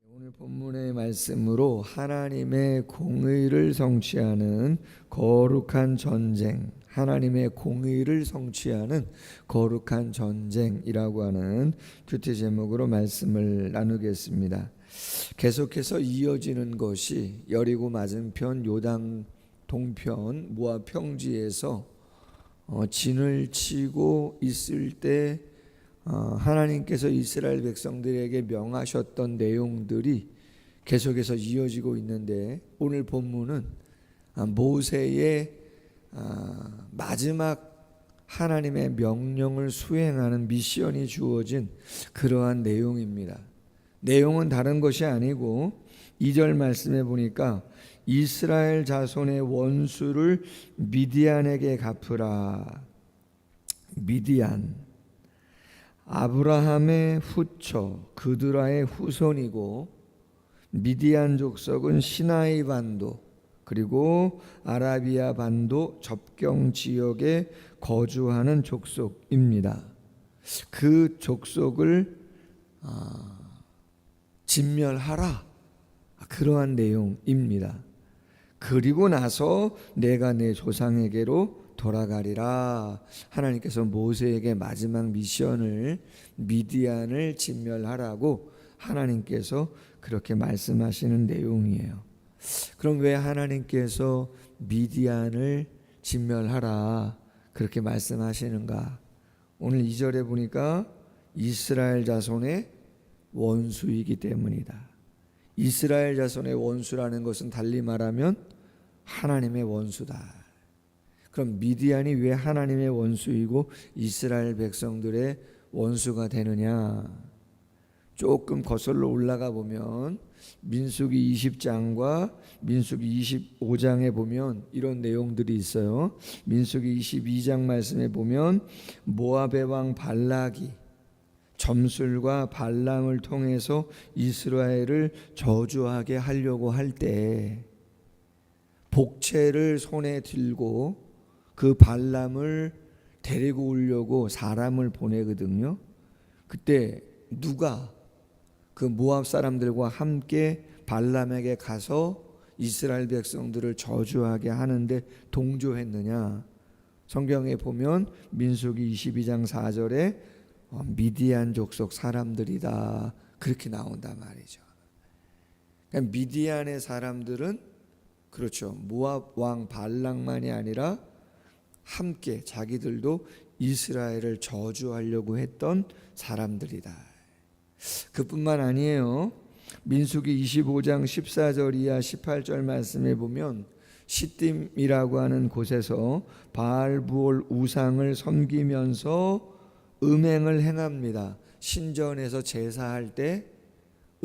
오늘 본문의 말씀으로 하나님의 공의를 성취하는 거룩한 전쟁, 하나님의 공의를 성취하는 거룩한 전쟁이라고 하는 큐티 제목으로 말씀을 나누겠습니다. 계속해서 이어지는 것이 여리고 맞은편 요단 동편 모압 평지에서 진을 치고 있을 때 하나님께서 이스라엘 백성들에게 명하셨던 내용들이 계속해서 이어지고 있는데, 오늘 본문은 모세의 마지막 하나님의 명령을 수행하는 미션이 주어진 그러한 내용입니다. 내용은 다른 것이 아니고 2절 말씀에 보니까 이스라엘 자손의 원수를 미디안에게 갚으라. 미디안, 아브라함의 후처 그드라의 후손이고, 미디안 족속은 시나이 반도 그리고 아라비아 반도 접경 지역에 거주하는 족속입니다. 그 족속을 진멸하라, 그러한 내용입니다. 그리고 나서 내가 내 조상에게로 돌아가리라. 하나님께서 모세에게 마지막 미션을, 미디안을 진멸하라고 하나님께서 그렇게 말씀하시는 내용이에요. 그럼 왜 하나님께서 미디안을 진멸하라 그렇게 말씀하시는가? 오늘 2절에 보니까 이스라엘 자손의 원수이기 때문이다. 이스라엘 자손의 원수라는 것은 달리 말하면 하나님의 원수다. 그럼 미디안이 왜 하나님의 원수이고 이스라엘 백성들의 원수가 되느냐? 조금 거슬러 올라가 보면 민수기 20장과 민수기 25장에 보면 이런 내용들이 있어요. 민수기 22장 말씀에 보면 모압의 왕 발락이 점술과 발람을 통해서 이스라엘을 저주하게 하려고 할 때 복채를 손에 들고 그 발람을 데리고 오려고 사람을 보내거든요. 그때 누가 그 모압 사람들과 함께 발람에게 가서 이스라엘 백성들을 저주하게 하는데 동조했느냐? 성경에 보면 민수기 22장 4절에 미디안 족속 사람들이다, 그렇게 나온단 말이죠. 그러니까 미디안의 사람들은 그렇죠, 모압 왕 발락만이 아니라 함께 자기들도 이스라엘을 저주하려고 했던 사람들이다. 그뿐만 아니에요. 민수기 25장 14절 이하 18절 말씀에 보면 시딤이라고 하는 곳에서 바알부올 우상을 섬기면서 음행을 행합니다. 신전에서 제사할 때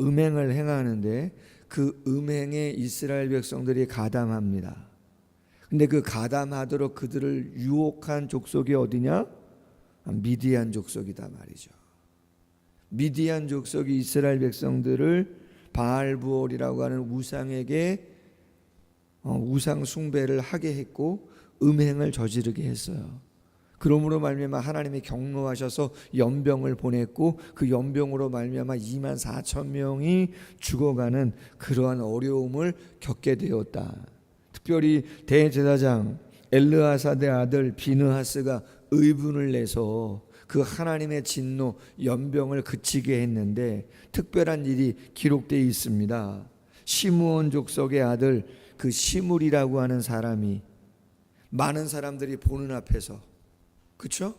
음행을 행하는데 그 음행에 이스라엘 백성들이 가담합니다. 근데 그 가담하도록 그들을 유혹한 족속이 어디냐? 미디안 족속이다 말이죠. 미디안 족속이 이스라엘 백성들을 바알부올이라고 하는 우상에게 우상 숭배를 하게 했고 음행을 저지르게 했어요. 그러므로 말미암아 하나님이 경노하셔서 연병을 보냈고 그 연병으로 말미암아 2만 4천 명이 죽어가는 그러한 어려움을 겪게 되었다. 특별히 대제사장 엘르아사의 아들 비느하스가 의분을 내서 그 하나님의 진노 연병을 그치게 했는데 특별한 일이 기록되어 있습니다. 시므온 족속의 아들 그 시물이라고 하는 사람이 많은 사람들이 보는 앞에서, 그렇죠?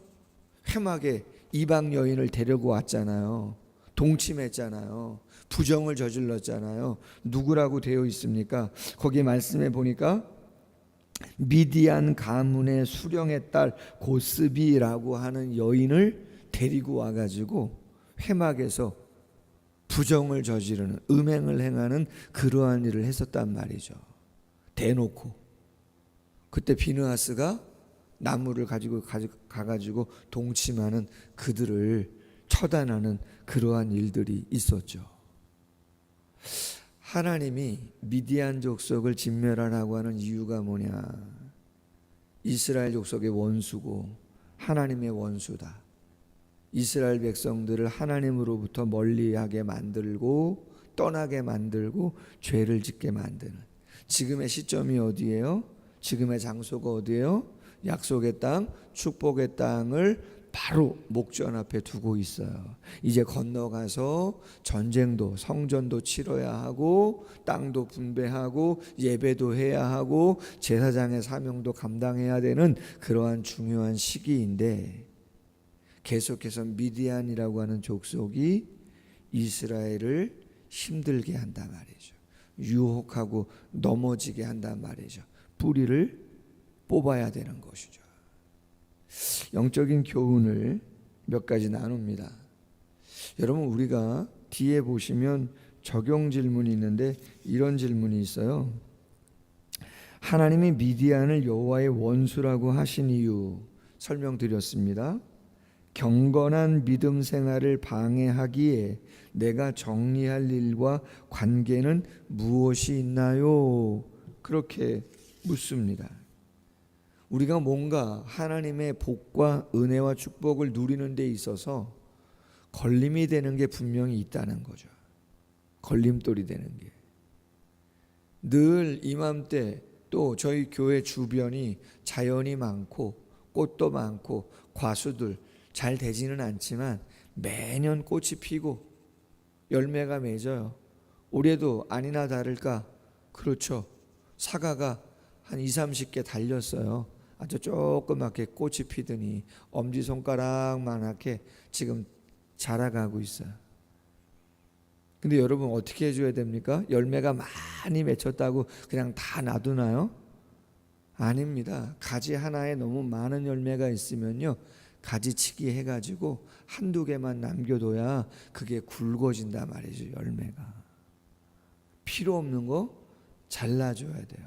회막에 이방 여인을 데리고 왔잖아요. 동침했잖아요. 부정을 저질렀잖아요. 누구라고 되어 있습니까? 거기 말씀에 보니까 미디안 가문의 수령의 딸 고스비라고 하는 여인을 데리고 와가지고 회막에서 부정을 저지르는, 음행을 행하는 그러한 일을 했었단 말이죠. 대놓고. 그때 비느하스가 나무를 가지고 가가지고 동침하는 그들을 처단하는 그러한 일들이 있었죠. 하나님이 미디안 족속을 진멸하라고 하는 이유가 뭐냐? 이스라엘 족속의 원수고 하나님의 원수다. 이스라엘 백성들을 하나님으로부터 멀리하게 만들고 떠나게 만들고 죄를 짓게 만드는, 지금의 시점이 어디예요? 지금의 장소가 어디예요? 약속의 땅, 축복의 땅을 바로 목전 앞에 두고 있어요. 이제 건너가서 전쟁도, 성전도 치러야 하고, 땅도 분배하고, 예배도 해야 하고, 제사장의 사명도 감당해야 되는 그러한 중요한 시기인데, 계속해서 미디안이라고 하는 족속이 이스라엘을 힘들게 한단 말이죠. 유혹하고 넘어지게 한단 말이죠. 뿌리를 뽑아야 되는 것이죠. 영적인 교훈을 몇 가지 나눕니다. 여러분, 우리가 뒤에 보시면 적용 질문이 있는데 이런 질문이 있어요. 하나님이 미디안을 여호와의 원수라고 하신 이유 설명드렸습니다. 경건한 믿음 생활을 방해하기에 내가 정리할 일과 관계는 무엇이 있나요? 그렇게 묻습니다. 우리가 뭔가 하나님의 복과 은혜와 축복을 누리는 데 있어서 걸림이 되는 게 분명히 있다는 거죠. 걸림돌이 되는 게. 늘 이맘때 또 저희 교회 주변이 자연이 많고 꽃도 많고 과수들 잘 되지는 않지만 매년 꽃이 피고 열매가 맺어요. 올해도 아니나 다를까 그렇죠. 사과가 한 20-30개 달렸어요. 아주 조그맣게 꽃이 피더니 엄지손가락만하게 지금 자라가고 있어요. 근데 여러분 어떻게 해줘야 됩니까? 열매가 많이 맺혔다고 그냥 다 놔두나요? 아닙니다. 가지 하나에 너무 많은 열매가 있으면요, 가지치기 해가지고 한두 개만 남겨둬야 그게 굵어진단 말이죠. 열매가 필요 없는 거 잘라줘야 돼요.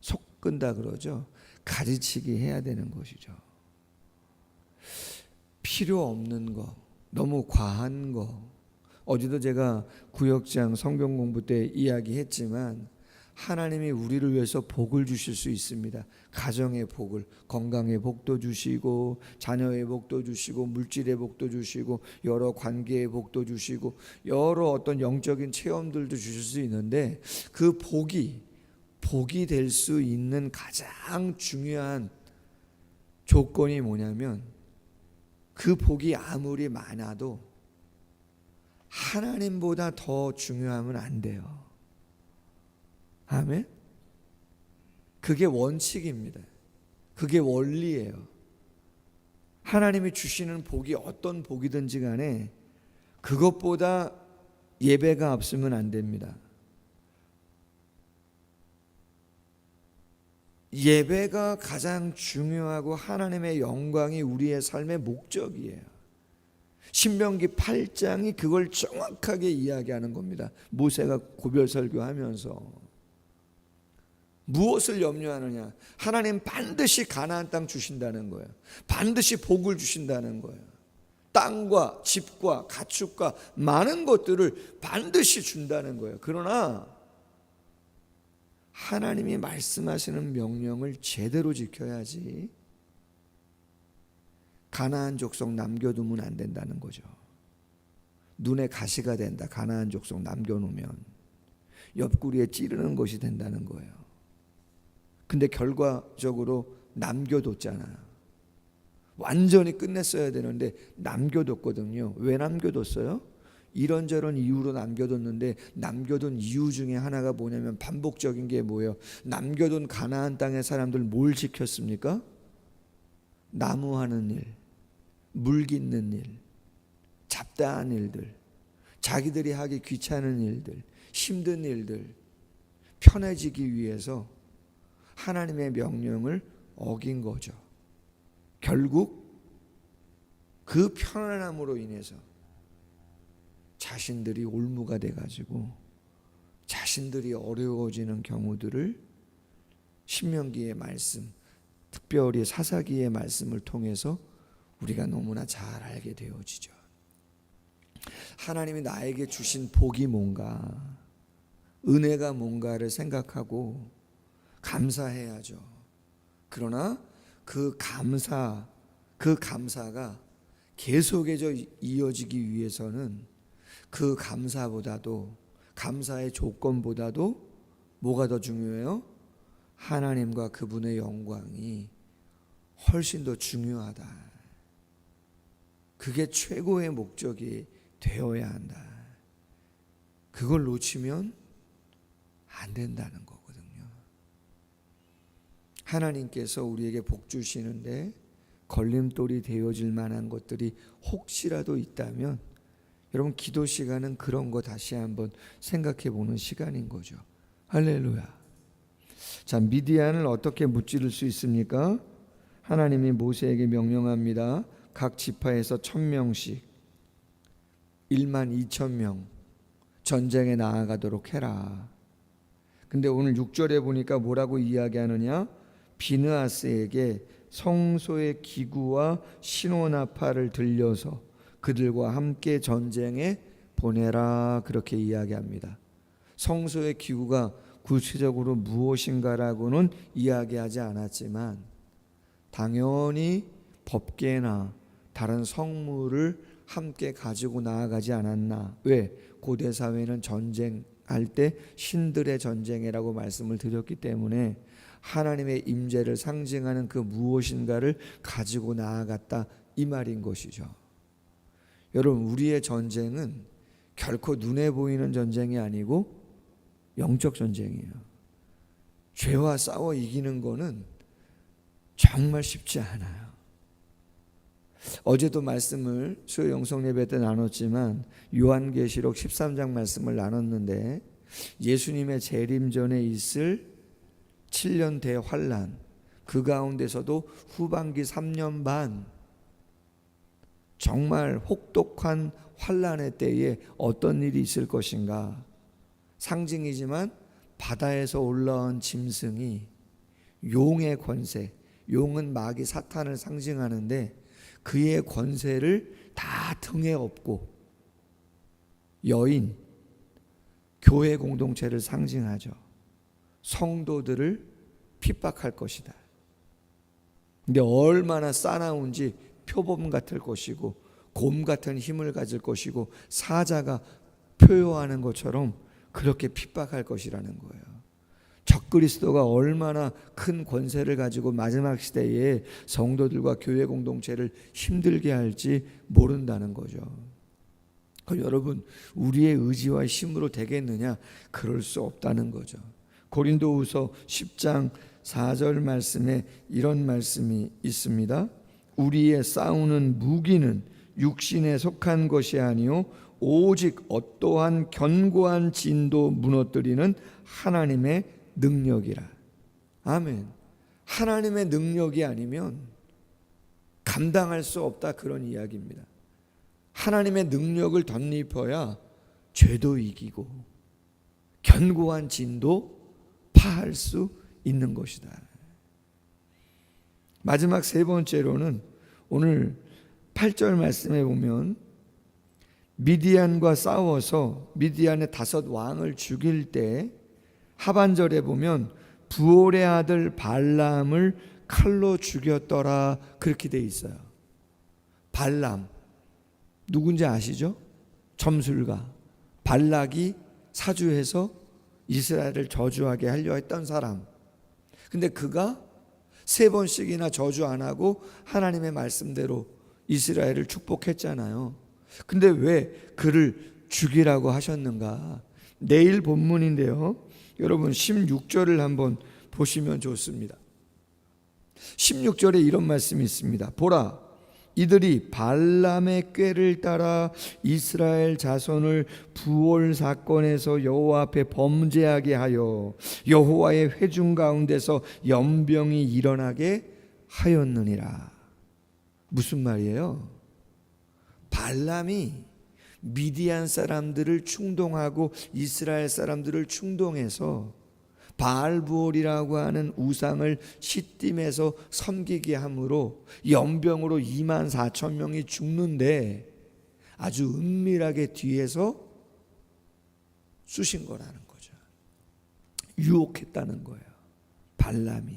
속 끈다 그러죠. 가지치기 해야 되는 것이죠. 필요 없는 거, 너무 과한 거. 어제도 제가 구역장 성경 공부 때 이야기했지만 하나님이 우리를 위해서 복을 주실 수 있습니다. 가정의 복을, 건강의 복도 주시고 자녀의 복도 주시고 물질의 복도 주시고 여러 관계의 복도 주시고 여러 어떤 영적인 체험들도 주실 수 있는데, 그 복이 될 수 있는 가장 중요한 조건이 뭐냐면, 그 복이 아무리 많아도 하나님보다 더 중요하면 안 돼요. 아멘? 그게 원칙입니다. 그게 원리예요. 하나님이 주시는 복이 어떤 복이든지 간에 그것보다 예배가 앞서면 안 됩니다. 예배가 가장 중요하고 하나님의 영광이 우리의 삶의 목적이에요. 신명기 8장이 그걸 정확하게 이야기하는 겁니다. 모세가 고별 설교하면서 무엇을 염려하느냐? 하나님 반드시 가나안 땅 주신다는 거예요. 반드시 복을 주신다는 거예요. 땅과 집과 가축과 많은 것들을 반드시 준다는 거예요. 그러나 하나님이 말씀하시는 명령을 제대로 지켜야지 가나안 족속 남겨두면 안 된다는 거죠. 눈에 가시가 된다. 가나안 족속 남겨놓으면 옆구리에 찌르는 것이 된다는 거예요. 근데 결과적으로 남겨뒀잖아요. 완전히 끝냈어야 되는데 남겨뒀거든요. 왜 남겨뒀어요? 이런저런 이유로 남겨뒀는데, 남겨둔 이유 중에 하나가 뭐냐면 반복적인 게 뭐예요? 남겨둔 가나안 땅의 사람들 뭘 지켰습니까? 나무하는 일, 물 깃는 일, 잡다한 일들, 자기들이 하기 귀찮은 일들, 힘든 일들, 편해지기 위해서 하나님의 명령을 어긴 거죠. 결국 그 편안함으로 인해서 자신들이 올무가 돼가지고 자신들이 어려워지는 경우들을 신명기의 말씀, 특별히 사사기의 말씀을 통해서 우리가 너무나 잘 알게 되어지죠. 하나님이 나에게 주신 복이 뭔가, 은혜가 뭔가를 생각하고 감사해야죠. 그러나 그 감사가 계속해서 이어지기 위해서는 그 감사보다도 감사의 조건보다도 뭐가 더 중요해요? 하나님과 그분의 영광이 훨씬 더 중요하다. 그게 최고의 목적이 되어야 한다. 그걸 놓치면 안 된다는 거거든요. 하나님께서 우리에게 복 주시는데 걸림돌이 되어질 만한 것들이 혹시라도 있다면 여러분, 기도 시간은 그런 거 다시 한번 생각해 보는 시간인 거죠. 할렐루야. 자, 미디안을 어떻게 무찌를 수 있습니까? 하나님이 모세에게 명령합니다. 각 지파에서 1000명씩 12,000명 전쟁에 나아가도록 해라. 근데 오늘 6절에 보니까 뭐라고 이야기하느냐? 비느하스에게 성소의 기구와 신호나팔을 들려서 그들과 함께 전쟁에 보내라, 그렇게 이야기합니다. 성소의 기구가 구체적으로 무엇인가라고는 이야기하지 않았지만 당연히 법궤나 다른 성물을 함께 가지고 나아가지 않았나. 왜? 고대 사회는 전쟁할 때 신들의 전쟁이라고 말씀을 드렸기 때문에 하나님의 임재를 상징하는 그 무엇인가를 가지고 나아갔다, 이 말인 것이죠. 여러분, 우리의 전쟁은 결코 눈에 보이는 전쟁이 아니고 영적 전쟁이에요. 죄와 싸워 이기는 거는 정말 쉽지 않아요. 어제도 말씀을 수요 영성 예배 때 나눴지만 요한계시록 13장 말씀을 나눴는데 예수님의 재림 전에 있을 7년 대환란, 그 가운데서도 후반기 3년 반 정말 혹독한 환란의 때에 어떤 일이 있을 것인가. 상징이지만 바다에서 올라온 짐승이 용의 권세, 용은 마귀 사탄을 상징하는데 그의 권세를 다 등에 업고 여인, 교회 공동체를 상징하죠. 성도들을 핍박할 것이다. 근데 얼마나 싸나운지 표범 같을 것이고 곰 같은 힘을 가질 것이고 사자가 표효하는 것처럼 그렇게 핍박할 것이라는 거예요. 적그리스도가 얼마나 큰 권세를 가지고 마지막 시대에 성도들과 교회 공동체를 힘들게 할지 모른다는 거죠. 여러분, 우리의 의지와 힘으로 되겠느냐? 그럴 수 없다는 거죠. 고린도후서 10장 4절 말씀에 이런 말씀이 있습니다. 우리의 싸우는 무기는 육신에 속한 것이 아니요 오직 어떠한 견고한 진도 무너뜨리는 하나님의 능력이라. 아멘. 하나님의 능력이 아니면 감당할 수 없다, 그런 이야기입니다. 하나님의 능력을 덧입어야 죄도 이기고 견고한 진도 파할 수 있는 것이다. 마지막 세 번째로는 오늘 8절 말씀에 보면 미디안과 싸워서 미디안의 5 왕을 죽일 때 하반절에 보면 부올의 아들 발람을 칼로 죽였더라, 그렇게 돼 있어요. 발람 누군지 아시죠? 점술가. 발락이 사주해서 이스라엘을 저주하게 하려 했던 사람. 근데 그가 3번씩이나 저주 안 하고 하나님의 말씀대로 이스라엘을 축복했잖아요. 근데 왜 그를 죽이라고 하셨는가? 내일 본문인데요, 여러분 16절을 한번 보시면 좋습니다. 16절에 이런 말씀이 있습니다. 보라, 이들이 발람의 꾀를 따라 이스라엘 자손을 부올 사건에서 여호와 앞에 범죄하게 하여 여호와의 회중 가운데서 연병이 일어나게 하였느니라. 무슨 말이에요? 발람이 미디안 사람들을 충동하고 이스라엘 사람들을 충동해서 바알부올이라고 하는 우상을 시딤에서 섬기게 함으로 연병으로 24,000명이 죽는데 아주 은밀하게 뒤에서 쑤신 거라는 거죠. 유혹했다는 거예요, 발람이.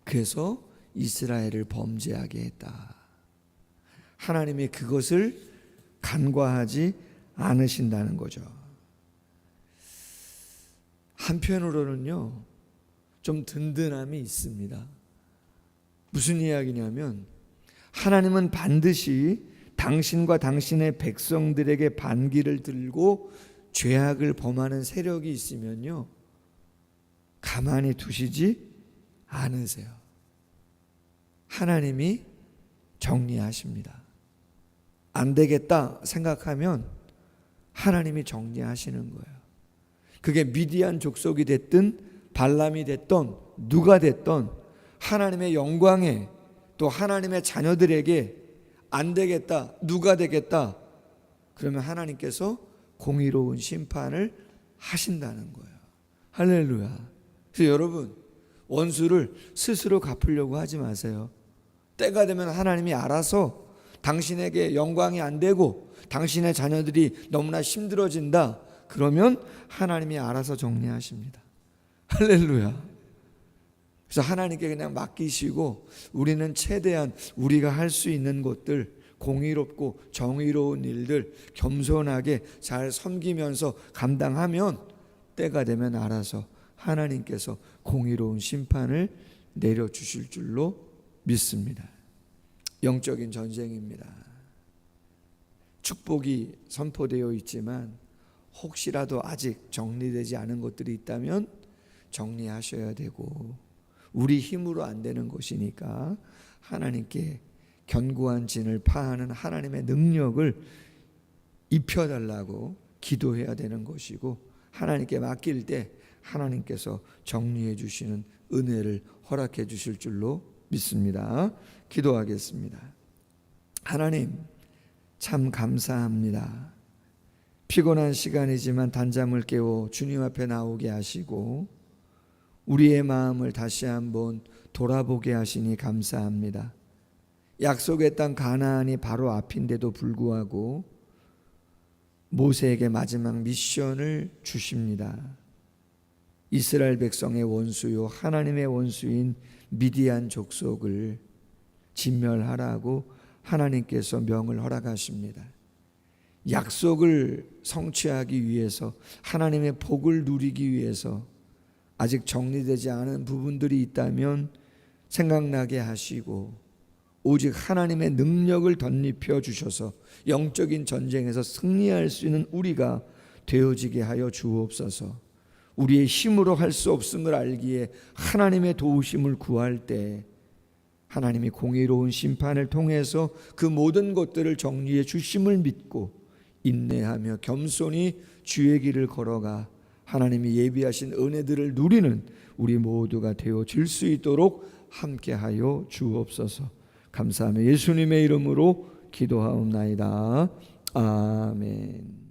그래서 이스라엘을 범죄하게 했다. 하나님이 그것을 간과하지 않으신다는 거죠. 한편으로는요, 좀 든든함이 있습니다. 무슨 이야기냐면 하나님은 반드시 당신과 당신의 백성들에게 반기를 들고 죄악을 범하는 세력이 있으면요, 가만히 두시지 않으세요. 하나님이 정리하십니다. 안 되겠다 생각하면 하나님이 정리하시는 거예요. 그게 미디안 족속이 됐든 발람이 됐던 누가 됐던 하나님의 영광에, 또 하나님의 자녀들에게 안 되겠다, 누가 되겠다, 그러면 하나님께서 공의로운 심판을 하신다는 거예요. 할렐루야. 그래서 여러분, 원수를 스스로 갚으려고 하지 마세요. 때가 되면 하나님이 알아서 당신에게 영광이 안 되고 당신의 자녀들이 너무나 힘들어진다, 그러면 하나님이 알아서 정리하십니다. 할렐루야. 그래서 하나님께 그냥 맡기시고 우리는 최대한 우리가 할 수 있는 것들, 공의롭고 정의로운 일들 겸손하게 잘 섬기면서 감당하면 때가 되면 알아서 하나님께서 공의로운 심판을 내려주실 줄로 믿습니다. 영적인 전쟁입니다. 축복이 선포되어 있지만 혹시라도 아직 정리되지 않은 것들이 있다면 정리하셔야 되고, 우리 힘으로 안 되는 것이니까 하나님께 견고한 진을 파하는 하나님의 능력을 입혀달라고 기도해야 되는 것이고, 하나님께 맡길 때 하나님께서 정리해 주시는 은혜를 허락해 주실 줄로 믿습니다. 기도하겠습니다. 하나님, 참 감사합니다. 피곤한 시간이지만 단잠을 깨워 주님 앞에 나오게 하시고 우리의 마음을 다시 한번 돌아보게 하시니 감사합니다. 약속의 땅 가나안이 바로 앞인데도 불구하고 모세에게 마지막 미션을 주십니다. 이스라엘 백성의 원수요 하나님의 원수인 미디안 족속을 진멸하라고 하나님께서 명을 허락하십니다. 약속을 성취하기 위해서, 하나님의 복을 누리기 위해서 아직 정리되지 않은 부분들이 있다면 생각나게 하시고 오직 하나님의 능력을 덧입혀 주셔서 영적인 전쟁에서 승리할 수 있는 우리가 되어지게 하여 주옵소서. 우리의 힘으로 할 수 없음을 알기에 하나님의 도우심을 구할 때 하나님이 공의로운 심판을 통해서 그 모든 것들을 정리해 주심을 믿고 인내하며 겸손히 주의 길을 걸어가 하나님이 예비하신 은혜들을 누리는 우리 모두가 되어질 수 있도록 함께하여 주옵소서. 감사하며 예수님의 이름으로 기도하옵나이다. 아멘.